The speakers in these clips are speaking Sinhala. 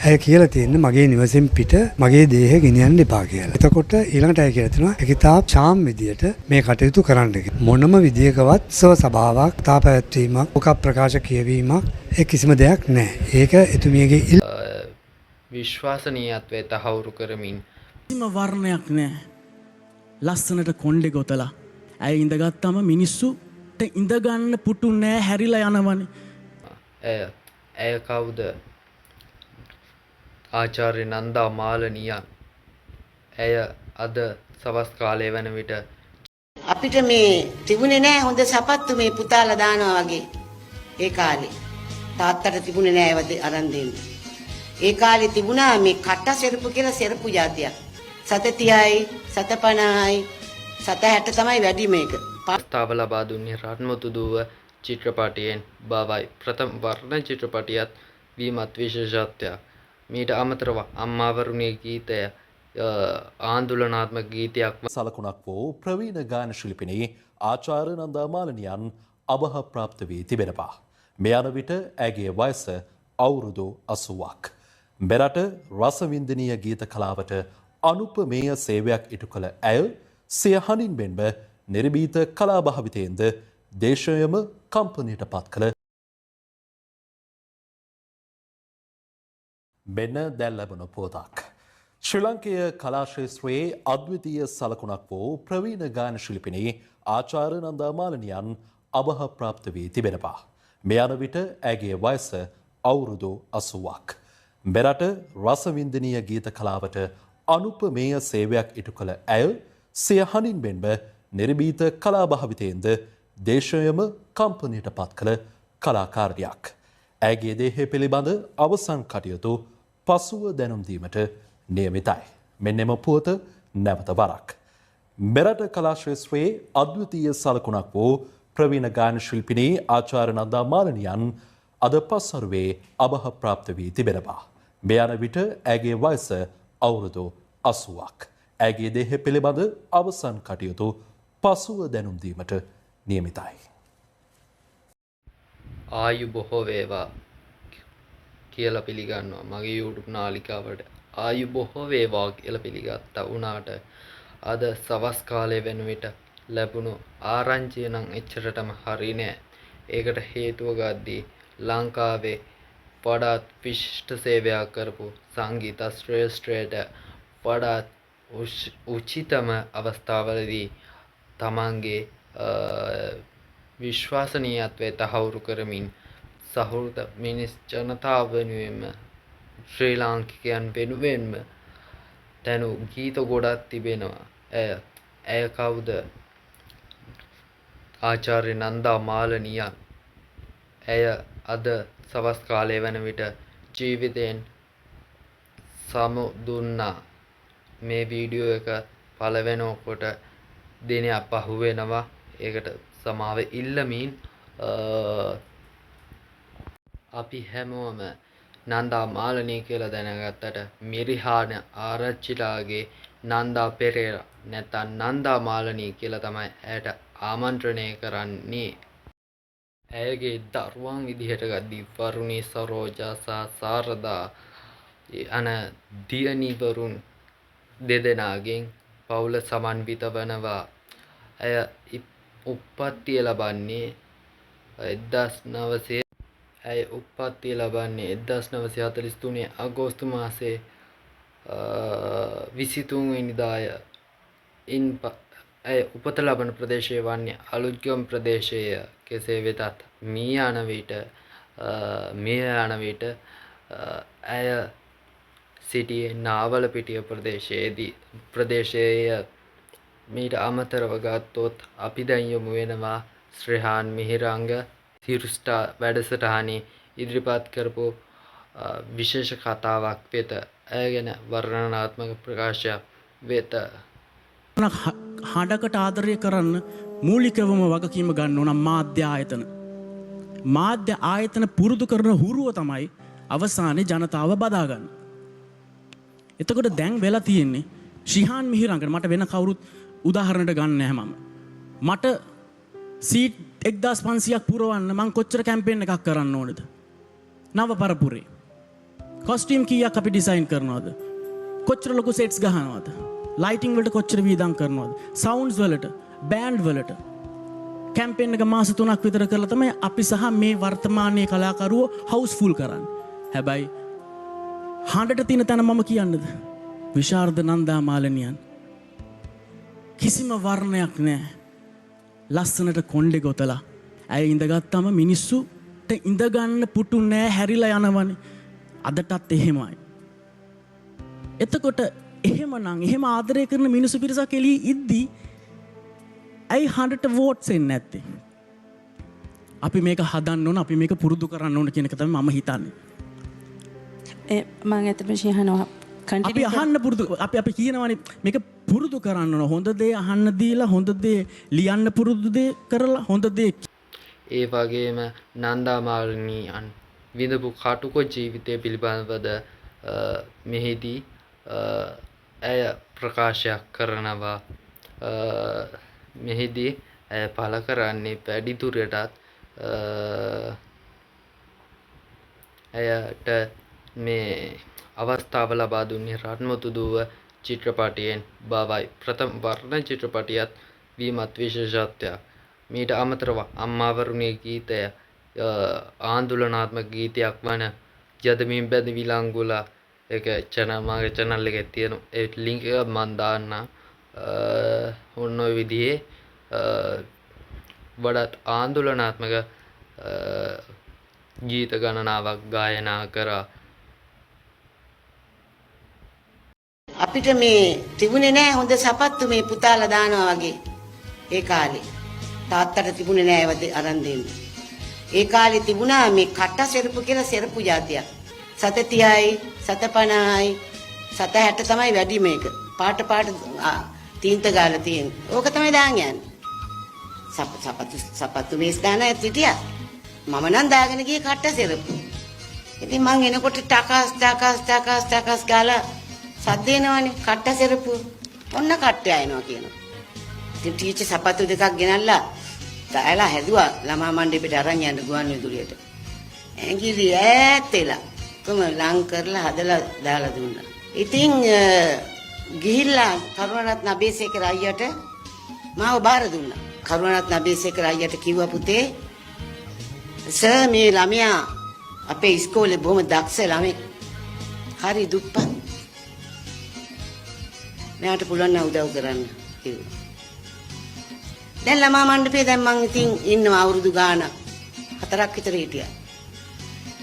ඇය කියලා තියෙන්නේ මගේ නිවසෙන් පිට මගේ දේහය ගෙනියන්න එපා කියලා. එතකොට ඊළඟට ඇය කියලා තියෙනවා ඒකිතා ඡාම් විදියට මේ කටයුතු කරන්න කියලා. මොනම විදියකවත් සභාවක් තා පැවැත්වීමක් ඔක ප්‍රකාශ කියවීමක් ඒ කිසිම දෙයක් නැහැ. ඒක එතුමියගේ විශ්වාසනීයත්වය තහවුරු කරමින් කිසිම වර්ණයක් නැහැ. ලස්සනට කොණ්ඩේ ගොතලා ඇය ඉඳගත්තාම මිනිස්සුට ඉඳගන්න පුටු නැහැ හැරිලා යනවනේ. ඇය කවුද? ආචාර්ය නන්දා මාලනියන්. ඇය අද සවස් කාලය වන විට අපිට මේ තිබුණේ නැහැ හොඳ සපත්තු මේ පුතාලා දානවා වගේ. ඒ කාලේ තාත්තට තිබුණේ නැහැ ඒවත් අරන් දෙන්න. ඒ කාලේ තිබුණා මේ කට සෙරපු කියලා සෙරපු જાතියක්. 730යි 750යි 760 තමයි වැඩි මේක. ප්‍රස්තාව ලබා දුන්නේ රත්මතු දුව චිත්‍රපටයෙන් බවයි. ප්‍රථම වර්ණ චිත්‍රපටියත් වීමත් විශේෂත්වයක්. මීට අමතරව අම්මාවරුණේ ගීතය ආන්දෝලනාත්මක ගීතයක් සලකුණක් වූ ප්‍රවීණ ගායන ශිල්පිනී ආචාර්ය නන්දා මාලනියන් අභහ ප්‍රාප්ත වී තිබෙනවා. මේ යන විට ඇගේ වයස අවුරුදු 80ක්. මෙරට රසවින්දනීය ගීත කලාවට අනුපමේය සේවයක් ඉටු කළ ඇය සිය හඬින් මෙන්ම නිර්භීත කලා භාවිතයෙන්ද දේශයම කම්පනයට පත් කළ මෙන්න දැන් ලැබුණු පුවතක්. ශ්‍රී ලංකීය කලා ක්ෂේත්‍රයේ අද්විතීය සලකුණක් වූ ප්‍රවීණ ගායන ශිල්පිනී ආචාර්ය නන්දා මාලනියන් අභහ ප්‍රාප්ත වී තිබෙනවා. මේ යන විට ඇගේ වයස අවුරුදු 80ක්. මෙරට රසවින්දනීය ගීත කලාවට අනුපමේය සේවයක් ඉටු කළ ඇය සිය හඬින් මෙන්ම නිර්භීත කලා භාවිතයෙන්ද දේශයම කම්පනයට පත් කළ කලාකාරියක්. ඇගේ දේහය පිළිබඳ අවසන් කටයුතු පසුව දැනුම් දීමට නියමිතයි. මෙන්නෙම පුවත නැවත වරක්. මෙරට කලා ක්ෂේත්‍රයේ අද්විතීය සලකුණක් වූ ප්‍රවීණ ගායන ශිල්පිනී ආචාර්ය නන්දා මාලනියන් අද පස්වරුවේ අභහ ප්‍රාප්ත වී තිබෙනවා. මේ යන විට ඇගේ වයස අවුරුදු 80ක්. ඇගේ දේහය පිළිබඳ අවසන් කටයුතු පසුව දැනුම් දීමට නියමිතයි. ආයු බොහෝ වේවා කියලා පිළිගන්නවා මගේ YouTube නාලිකාවට. ආයු බොහෝ වේවා කියලා පිළිගත්තා වුණාට අද සවස් කාලය වෙන විට ලැබුණු ආරංචිය නම් එච්චරටම හරි නෑ. ඒකට හේතුව ගද්දී ලංකාවේ වඩාත් විශිෂ්ට සේවයක් කරපු සංගීත ශ්‍රේෂ්ඨයට වඩාත් උචිතම අවස්ථාවලදී තමන්ගේ විශ්වාසනීයත්වය තහවුරු කරමින් සහෘද මිනිස් ජනතාව වෙනුවෙන්ම ශ්‍රී ලාංකිකයන් වෙනුවෙන්ම තනු ගීත ගොඩක් තිබෙනවා. ඇය කවුද? ආචාර්ය නන්දා මාලනියන්. ඇය අද සවස් කාලය වන විට ජීවිතයෙන් සමුදුන්නා. මේ වීඩියෝ එක පළවෙනකොට දිනයක් පහු වෙනවා. ඒකට සමාව ඉල්ලමින් අපි හැමෝම නන්දා මාලනී කියලා දැනගත්තට මිරිහාන ආරච්චිලාගේ නන්දා පෙරේරා නැත්නම් නන්දා මාලනී කියලා තමයි ඇයට ආමන්ත්‍රණය කරන්නේ. ඇයගේ දරුවන් විදිහට ගද්දී වරුණී සරෝජා සහ සාරදා අන දියණිවරුන් දෙදෙනාගෙන් පවුල සමන්විත වනවා. ඇය උප්පත්තිය ලබන්නේ 1943 අගෝස්තු මාසයේ 23 වෙනිදාය. ඇය උපත ලබන ප්‍රදේශය වන්නේ අලුත්ගම ප්‍රදේශය. කෙසේ වෙතත් මිය යන විට ඇය සිටියේ නාවලපිටිය ප්‍රදේශයේ. මීට අමතරව ගත්තොත් අපි දැන් යමු වෙනවා ශ්‍රේහාන් මිහිරංග සිරුස්ටා වැඩසටහනේ ඉදිරිපත් කරපු විශේෂ කතාවක් වෙත. ඇය ගැන වර්ණනාත්මක ප්‍රකාශයක් වෙත. හඬකට ආදරය කරන්න මූලිකවම වගකීම ගන්න ඕන මාධ්‍ය ආයතන. මාධ්‍ය ආයතන පුරුදු කරන හුරුව තමයි අවසානයේ ජනතාව බදාගන්න. එතකොට දැන් වෙලා තියෙන්නේ ශිහාන් මිහිරංගට මට වෙන කවුරුත් උදාහරණයට ගන්න නැහැ මම. මට සීට් 1500ක් පුරවන්න මං කොච්චර කැම්පේන් එකක් කරන්න ඕනද? නව පරපුරේ. කොස්ටියම් කීයක් අපි ඩිසයින් කරනවද? කොච්චර ලොකු සෙට්ස් ගහනවද? ලයිටිං වලට කොච්චර වීදම් කරනවද? සවුන්ඩ්ස් වලට, බෑන්ඩ් වලට. කැම්පේන් එක මාස 3ක් විතර කරලා තමයි අපි සහ මේ වර්තමානයේ කලාකරුවෝ හවුස්ෆුල් කරන්නේ. හැබැයි හඬට තියෙන තැන මම කියන්නද? විශාරද නන්දා මාලනියන් කිසිම වර්ණයක් නැහැ. ලස්සනට කොණ්ඩේ ගොතලා ඇය ඉඳගත්තාම මිනිස්සුට ඉඳගන්න පුටු නැහැ, හැරිලා යනවනේ. අදටත් එහෙමයි. එතකොට එහෙම ආදරය කරන මිනිස්සු පිරිසක් එළියේ ඉද්දී ඇයි හඬට වෝට්ස් එන්නේ නැත්තේ? අපි මේක හදන්න ඕන, අපි මේක පුරුදු කරන්න ඕන කියන එක තමයි මම හිතන්නේ. මම ඇත්තටම ශිහනවා අපි අහන්න පුරුදු, අපි කියනවානේ මේක පුරුදු කරන්න ඕන. හොඳ දේ අහන්න දීලා, හොඳ දේ ලියන්න පුරුදු දේ කරලා, හොඳ දේ. ඒ වගේම නන්දා මාලිනියන් විඳපු කටුක ජීවිතය පිළිබඳවද මෙහිදී ඇය ප්‍රකාශයක් කරනවා. මෙහිදී ඇය පළ කරන්නේ වැඩිදුරටත් ඇයට මේ අවස්ථාව ලබා දුන්නේ රත්මතු දුව චිත්‍රපටයෙන් බවයි. ප්‍රථම වර්ණ චිත්‍රපටියත් වීමත් විශේෂත්වයක්. මීට අමතරව අම්මාවරුණේ ගීතය ආන්දෝලනාත්මක ගීතයක් වන යදමින් බැඳ විලංගුලා ඒක මගේ channel එකේ තියෙන ඒ link එක මම දාන්න. ඔන්න ඔය විදිහේ වඩාත් ආන්දෝලනාත්මක ගීත ගණනාවක් ගායනා කරා. අපිට මේ තිබුණේ නෑ හොඳ සපත්තු මේ පුතාලා දානවා වගේ. ඒ කාලේ තාත්තට තිබුණේ නෑ ඒවත් අරන් දෙන්න. ඒ කාලේ තිබුණා මේ කට සෙරපු කියලා සෙරපු જાතියක්. 730යි 750යි 760 තමයි වැඩි මේක. පාට තීන්ත ගාලා තියෙන. ඕක තමයි දාන් යන්නේ. සපත්තු මේස් දාන ඇතිටියා. මම නම් දාගෙන ගියේ කට සෙරපු. ඉතින් මං එනකොට ටකස් ගාලා සද්ද එනවනේ කට සෙරපු. ඔන්න කට්ටය එනවා කියනවා. ඉතින් ටීචර් සපත්තු දෙකක් ගෙනල්ලා දාලා හැදුවා ළමා මණ්ඩපෙට අරන් යන්න ගුවන් විදුලියට. ඇඟිලි ඈතෙලා කොම ලං කරලා හදලා දාලා දුන්නා. ඉතින් ගිහිල්ලා කරුණාරත්න අබේසේකර අයියට මාව බාර දුන්නා. කරුණාරත්න අබේසේකර අයියට කිව්වා පුතේ සර් මේ ළමයා අපේ ඉස්කෝලේ බොහොම දක්ෂ ළමෙක්. හරි දුප්පත්. මෙයාට පුළුවන් නම් උදව් කරන්න කිව්වා. දැන් ළමා මණ්ඩපේ දැන් මං ඉතින් ඉන්නවා අවුරුදු ගාණක් 4ක් විතර හිටියා.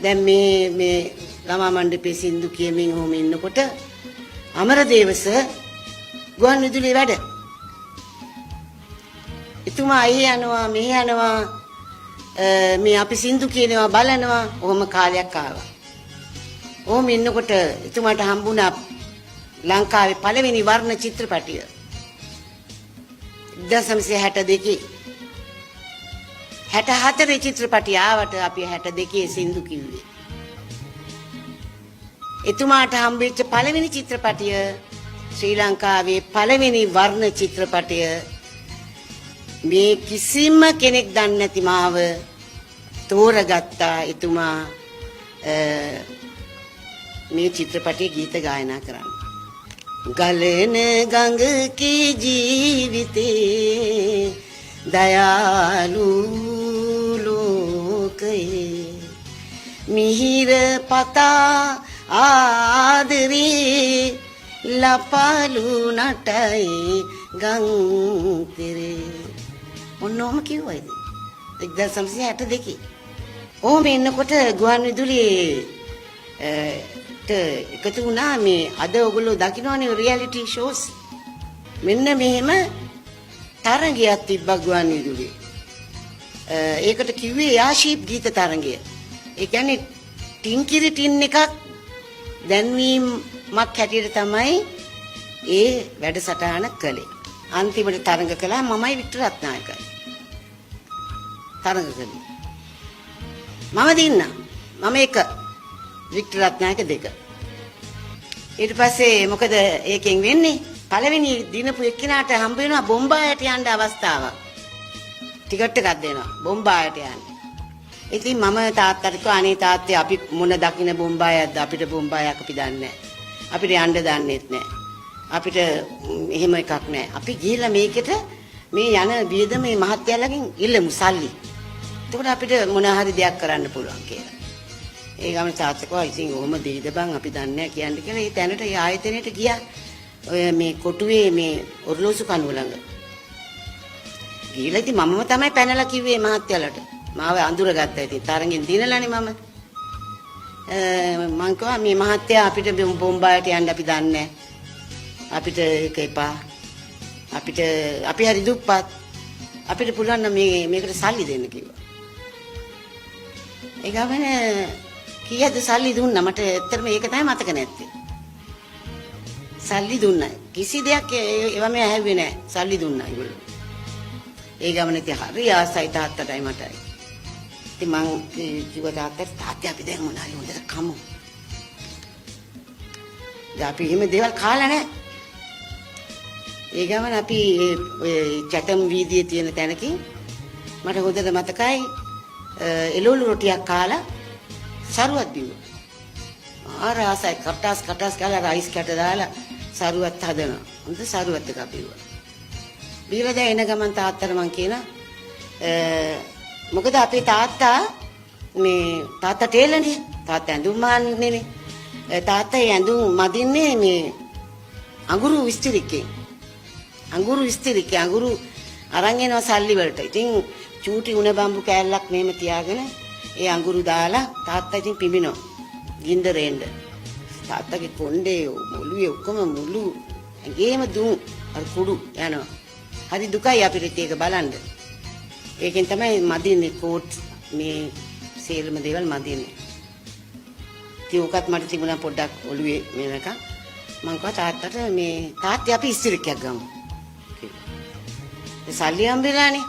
දැන් මේ ළමා මණ්ඩපේ සින්දු කියමින් ඔහොම ඉන්නකොට අමරදේව සර් ගුවන් විදුලියේ වැඩ. එතුමා අහේ යනවා මෙහි යනවා මේ අපි සින්දු කියනවා බලනවා. ඔහොම කාලයක් ආවා. ඔහොම ඉන්නකොට එතුමාට හම්බුණා ලංකාවේ පළවෙනි වර්ණ චිත්‍රපටිය 1962 64 චිත්‍රපටිය ආවට අපි 62 සින්දු කිව්වේ. එතුමාට හම්බෙච්ච පළවෙනි චිත්‍රපටිය ශ්‍රී ලංකාවේ පළවෙනි වර්ණ චිත්‍රපටිය මේ කිසිම කෙනෙක් දන්නේ නැති මාව තෝරගත්තා එතුමා මේ චිත්‍රපටයේ ගීත ගායනා කරන්න. ගලන ගඟ කී ජීවිතේ දයාලු ලෝකයේ මිහිර පතා ආදරේ ලපලු නටයි ගං තිරේ. ඔන්නෝම කිව්වයිද 1962. ඕම එන්නකොට ගුවන් විදුලියේ එකතු වුණා මේ අද ඔයගොල්ලෝ දකින්නවනේ රියැලිටි ෂෝස්. මෙන්න මෙහෙම තරගයක් තිබ්බා ගුවන් විදුලියේ. ඒකට කිව්වේ යාෂීප් ගීත තරගය. ඒ කියන්නේ ටින්කිරි ටින් එකක් දැන්වීමක් හැටියට තමයි ඒ වැඩසටහන කළේ. අන්තිමට තරඟ කළා මමයි වික්ටර් රත්නායකයි. තරඟ කළේ. මම දින්නා. මම එක වික්ටර් රත්නායක දෙක. ඊට පස්සේ මොකද ඒකෙන් වෙන්නේ? පළවෙනි දිනපු එක්කිනාට හම්බ වෙනවා බොම්බායට යන්න අවස්ථාවක්. ටිකට් එකක් දෙනවා බොම්බායට යන්න. ඉතින් මම තාත්තට කිව්වා අනේ තාත්තේ අපි මොන දකින්න බොම්බායක්ද අපිට බොම්බායක් අපි දන්නේ නැහැ. අපිට යන්න දන්නෙත් නැහැ. අපිට එහෙම එකක් නැහැ. අපි ගිහිල්ලා මේකට මේ යන වියද මේ මහත්යලගෙන් ඉල්ලමු සල්ලි. එතකොට අපිට මොන හරි දෙයක් කරන්න පුළුවන් කියලා. ඒ ගමනේ තාත්තා කිව්වා ඉතින් ඔහොම දෙයිද බං අපි දන්නේ නැහැ කියන්න කියලා. ඒ තැනට ඒ ආයතනයට ගියා. ඔය මේ කොටුවේ මේ ඔර්ලෝසු කනුව ළඟ. ගිහලා ඉතින් මමම තමයි පැනලා කිව්වේ මහත්යලට. මාව අඳුරගත්තා ඉතින් තරංගෙන් දිනලානේ මම. මං කිව්වා මේ මහත්තයා අපිට බොම්බායට යන්න අපි දන්නේ නැහැ. අපිට ඒක එපා. අපි හරි දුප්පත්. අපිට පුළුවන් නම් මේකට සල්ලි දෙන්න කිව්වා. ඒ ගමනේ කීයද සල්ලි දුන්නා මට ඇත්තටම ඒක තමයි මතක නැත්තේ. සල්ලි දුන්නා. කිසි දෙයක් ඒවා මේ ඇහුවේ නැහැ. සල්ලි දුන්නා ඒගොල්ලෝ. ඒ ගමනේ ඉතින් හරි ආසයි තාත්තටයි මටයි. ඉතින් මං කිව්වා තාත්තා අපි දැන් මොනවා හරි හොඳට කමු. දැන් අපි එහෙම දේවල් කාලා නැහැ. ඒ ගමන අපි ඔය චැටම් වීදියේ තියෙන තැනකින් මට හොඳට මතකයි එළවලු රොටියක් කාලා සරුවත් බිව්වා. ආරාසයි කටස් කාලා රයිස් කැට දාලා සරුවත් හදනවා. හොඳ සරුවත් එකක් බිව්වා. බීලා දැන් එන ගමන් තාත්තට මං කියනවා මොකද අපේ තාත්තා ටේලර්නේ. තාත්තා ඇඳුම් මාන්නේනේ. තාත්තා ඇඳුම් මදින්නේ මේ අඟුරු විස්තරිකේ. අඟුරු අරන් එනවා සල්ලි වලට. ඉතින් චූටි උණ බම්බු කෑල්ලක් මෙහෙම තියාගෙන ඒ අඟුරු දාලා තාත්තා ඉතින් පිඹිනවා. ගින්දරෙන්ද. තාත්තගේ කොණ්ඩේ මොළුවේ ඔක්කොම මුළු ඇඟේම දුම් අර කුඩු යනවා. හරි දුකයි අපිට ඒක බලන්න. ඒකෙන් තමයි මදින්නේ කෝට් මේ සේරම දේවල් මදින්නේ. ඉතින් උකත් මට තිබුණා පොඩ්ඩක් ඔළුවේ මේක. මං කිව්වා තාත්තට මේ තාත්තේ අපි ඉස්තිරිකයක් ගමු. ඒ සල්ලි හම්බෙලානේ.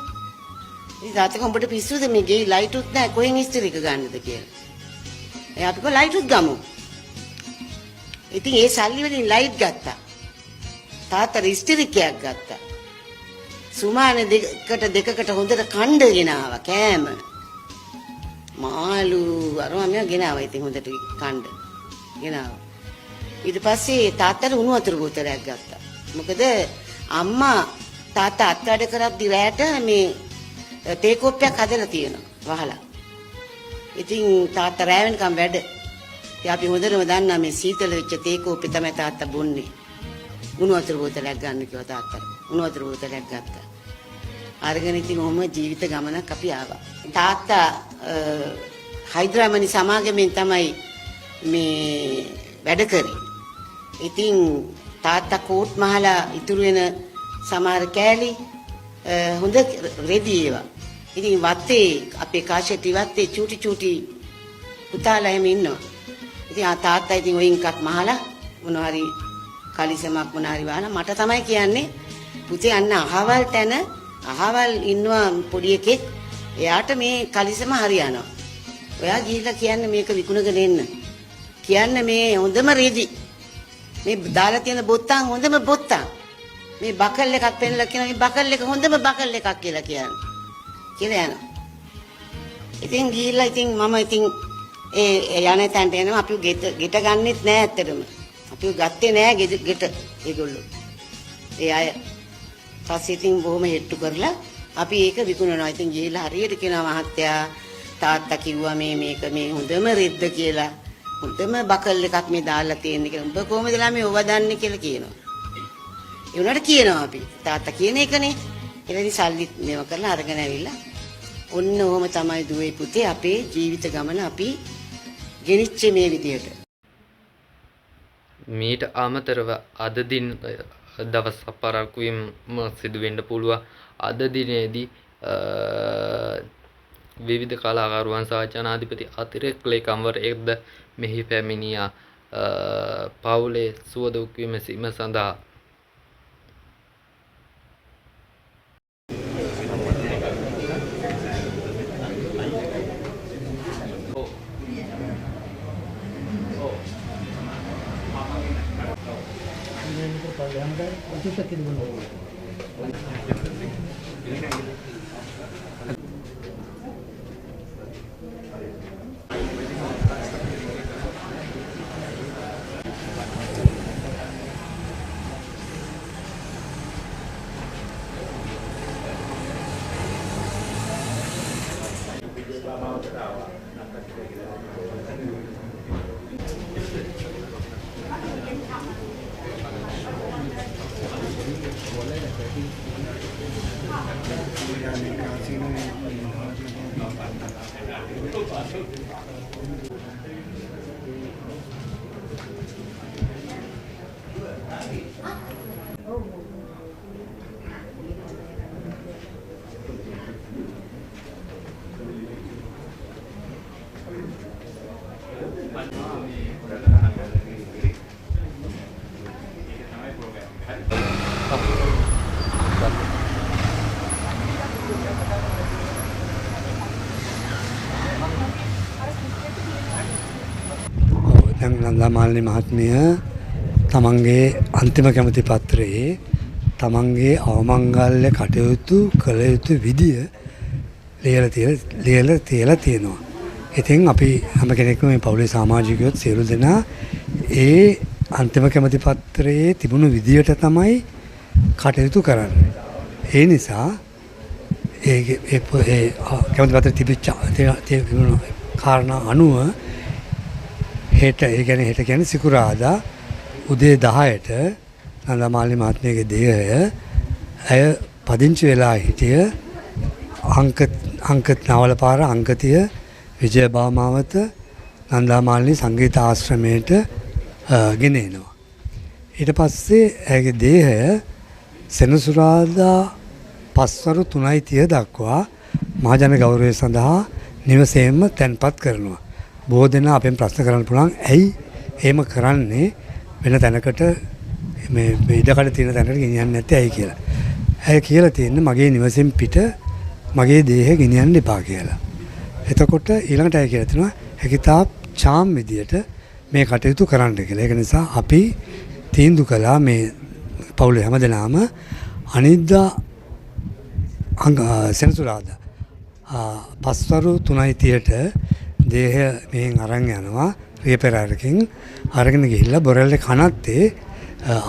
ඉතින් තාත්තා කොඹට පිස්සුද මේ ගේ ලයිට් උත් නැහැ කොහෙන් ඉස්තිරික ගන්නද කියලා. ඒ අපි කිව්වා ලයිට් උත් ගමු. ඉතින් ඒ සල්ලි වලින් ලයිට් ගත්තා. තාත්තට ඉස්තිරිකයක් ගත්තා. සුමාන දෙකකට හොඳට කණ්ඩ ගෙනාවා කෑම. මාළු අරම මෙයා ගෙනාවා ඉතින් හොඳට කණ්ඩ ගෙනාවා. ඊට පස්සේ තාත්තට උණු වතුර බෝතලයක් ගත්තා. මොකද අම්මා තාත්තා අත්වැඩ කරද්දි රැට මේ තේ කෝප්පයක් හදලා තියෙනවා වහලා. ඉතින් තාත්තා රෑ වෙනකම් වැඩ. ඉතින් අපි හොඳටම දන්නා මේ සීතල වෙච්ච තේ කෝප්පේ තමයි තාත්තා බොන්නේ. උණු වතුර බෝතලයක් ගන්න කිව්වා තාත්තට. උණු වතුර බෝතලයක් ගත්තා. අරගෙන ඉතින් ඔහොම ජීවිත ගමනක් අපි ආවා. තාත්තා හයිඩ්‍රාමනි සමාගමෙන් තමයි මේ වැඩ කරේ. ඉතින් තාත්තා කෝට් මහලා ඉතුරු වෙන සමහර කෑලි හොඳ රෙදි ඒවා. ඉතින් වත්තේ අපේ කාෂටි වත්තේ චූටි පුතාලා එහෙම ඉන්නවා. ඉතින් තාත්තා ඉතින් ඔයින් එකක් මහලා මොනවා හරි කලිසමක් මොනවා හරි වහලා මට තමයි කියන්නේ පුතේ අන්න අහවල් තැන අහවල් ඉන්නවා පොඩි එකෙක් එයාට මේ කලිසම හරියනවා. ඔයා ගිහිල්ලා කියන්නේ මේක විකුණගෙන එන්න. කියන්න මේ හොඳම රෙදි. මේ දාලා තියෙන බොත්තම් හොඳම බොත්තම්. මේ බකල් එකක් පෙන්නලා කියන මේ බකල් එක හොඳම බකල් එකක් කියලා කියන්නේ. කියලා යනවා. ඉතින් ගිහිල්ලා ඉතින් මම ඉතින් ඒ යන තැනට එනවා අපි ගෙට ගන්නෙත් නෑ ඇත්තටම. අපි ගත්තේ නෑ ගෙට ඒගොල්ලෝ. ඒ අය පස්සේ ඉතින් බොහොම හෙට්ටු කරලා අපි ඒක විකුණනවා. ඉතින් ගිහිල්ලා හරියට කියනවා මහත්තයා තාත්තා කිව්වා මේක මේ හොඳම රෙද්ද කියලා. හොඳම බකල් එකක් මේ දාලා තියෙන්නේ කියලා. උඹ කොහමද ළමයි ඔව දන්නේ කියලා කියනවා. ඒ උනාට කියනවා අපි තාත්තා කියන එකනේ. ඊළඟ සල්ලි මේව කරලා අරගෙන ඇවිල්ලා ඔන්න ඔහොම තමයි දුවේ පුතේ අපේ ජීවිත ගමන අපි ගෙනිච්චේ මේ විදියට. මීට අමතරව අද දින දවස් අපරාක් වීම සිදු වෙන්න පුළුවන්. අද දිනේදී විවිධ කලාකරුවන් සහ ජනාධිපති අතිරේක ලේකම්වරයෙක්ද මෙහි පැමිණියා පවුලේ සුවදුක් විමසීම සඳහා. දැන් නන්දාමාලිනී මහත්මිය තමන්ගේ අන්තිම කැමති පත්‍රයේ තමන්ගේ අවමංගල්‍ය කටයුතු කළ යුතු විදිය ලියලා තියලා තියෙනවා. ඉතින් අපි හැම කෙනෙක්ම මේ පවුලේ සමාජිකයොත් සියලු දෙනා ඒ අන්තිම කැමති පත්‍රයේ තිබුණු විදියට තමයි කටයුතු කරන්නේ. ඒ නිසා ඒ කැමති පත්‍රයේ තිබිච්ච කාරණා අනුව හෙට ඒ කියන්නේ සිකුරාදා උදේ 10ට නන්දාමාලිනී මහත්මියගේ දේහය ඇය පදිංචි වෙලා හිටිය අංක නවලපාර අංකතිය විජයබාමාවත නන්දාමාලිනී සංගීත ආශ්‍රමයට ගෙන එනවා. ඊට පස්සේ ඇයගේ දේහය සෙනසුරාදා පස්වරු 3:30 දක්වා මහජන ගෞරවය සඳහා නිවසේම තැන්පත් කරනවා. බොහෝ දෙනා අපෙන් ප්‍රශ්න කරන්න පුළුවන් ඇයි එහෙම කරන්නේ වෙන තැනකට මේ ඉඩකඩ තියෙන තැනකට ගෙනියන්නේ නැත්තේ ඇයි කියලා. ඇය කියලා තියෙන්නේ මගේ නිවසෙන් පිට මගේ දේහය ගෙනියන්න එපා කියලා. එතකොට ඊළඟට ඇය කියලා තියෙනවා හැකිතාක් චාම් විදියට මේ කටයුතු කරන්න කියලා. ඒක නිසා අපි තීන්දුව කළා මේ පවුලේ හැමදෙනාම අනිද්දා සෙනසුරාදා පස්වරු 3:30ට දේහය මෙහෙන් අරන් යනවා රියපෙරාරකින් අරගෙන ගිහිල්ලා බොරැල්ලේ කනත්තේ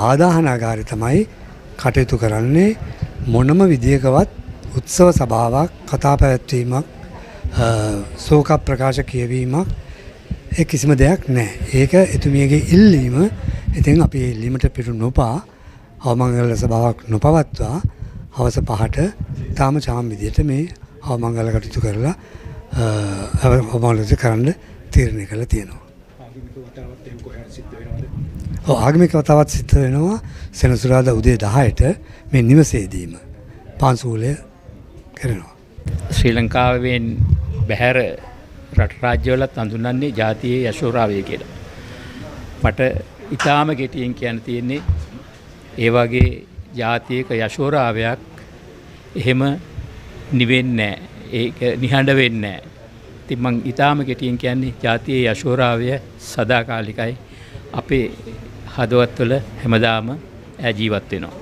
ආදාහනාගාරය තමයි කටයුතු කරන්නේ. මොනම විදියකවත් උත්සව සභාවක් කතා පැවැත්වීමක් ශෝක ප්‍රකාශ කියවීමක් ඒ කිසිම දෙයක් නැහැ. ඒක එතුමියගේ ඉල්ලීම. ඉතින් අපි ඒ ඉල්ලීමට පිටු නොපා අවමංගල සභාවක් නොපවත්වා හවස 5ට තාම චාම් විදියට මේ අවමංගල කටයුතු කරලා අවමංගල කරන්න තීරණය කළා තියෙනවා. ආගමික වතාවත් සිද්ධ වෙනවා සෙනසුරාදා උදේ 10ට මේ නිවසේදීම පාන්සූලය කරනවා. ශ්‍රී ලංකාවෙන් බැහැර රට රාජ්‍යවලත් හඳුන්වන්නේ ජාතියේ යශෝරාවය කියලා. මට ඊටාම කෙටියෙන් කියන්න තියෙන්නේ ඒ වගේ ජාතියක යශෝරාවයක් එහෙම නිවෙන්නේ නැහැ. ඒක නිහඬ වෙන්නේ නැහැ. ඉතින් මම ඊටාම කෙටියෙන් කියන්නේ ජාතියේ යශෝරාවය සදාකාලිකයි. අපේ හදවත්වල හැමදාම ජීවත් වෙනවා.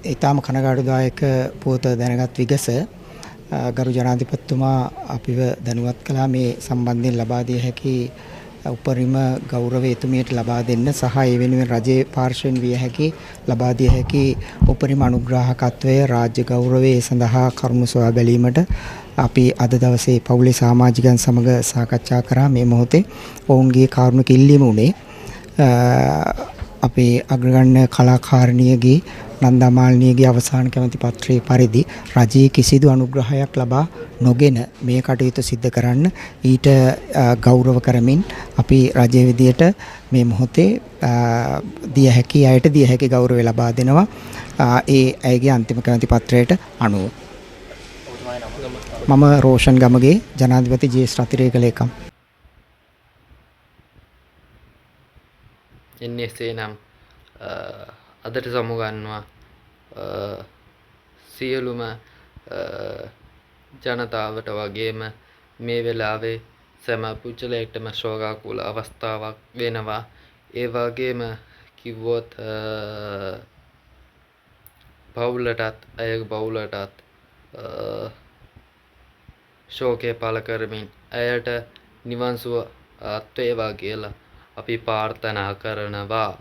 ඊටාම කනගාටුදායක පුවත දැනගත් විගස ගරු ජනාධිපතිතුමා අපිව දැනුවත් කළා මේ සම්බන්ධයෙන් ලබා දිය හැකි උපරිම ගෞරවය එතුමියට ලබා දෙන්න සහ ඒ වෙනුවෙන් රජයේ පාර්ශ්වයෙන් විය හැකි ලබා දිය හැකි උපරිම අනුග්‍රාහකත්වය රාජ්‍ය ගෞරවය සඳහා කරුණු සොයා බැලීමට අපි අද දවසේ පවුලේ සමාජිකයන් සමග සාකච්ඡා කරා. මේ මොහොතේ ඔවුන්ගේ කාරුණික ඉල්ලීම උනේ අපේ අග්‍රගණ්‍ය කලාකාරිනියගේ නන්දාමාලිනියගේ අවසාන කැමැති පත්‍රයේ පරිදි රජයේ කිසිදු අනුග්‍රහයක් ලබා නොගෙන මේ කටයුතු සිද්ධ කරන්න ඊට ගෞරව කරමින් අපි රජයේ විදියට මේ මොහොතේ දිය හැකි අයට දිය හැකි ගෞරවය ලබා දෙනවා ඒ අයගේ අන්තිම කැමැති පත්‍රයට අනුව. මම රෝෂන් ගමගේ ජනාධිපති ජේ.එස්. රතිරේක ලේකම්. එන්නේ නම් අදට සමුගන්නවා සියලුම ජනතාවට වගේම මේ වෙලාවේ සෑම පුද්ගලයෙක්ටම ශෝකාකූල අවස්ථාවක් වෙනවා. ඒ වගේම කිව්වොත් පවුලටත් අයගේ පවුලටත් ශෝකය පළ කරමින් ඇයට නිවන් සුව අත් වේවා කියලා අපි ප්‍රාර්ථනා කරනවා.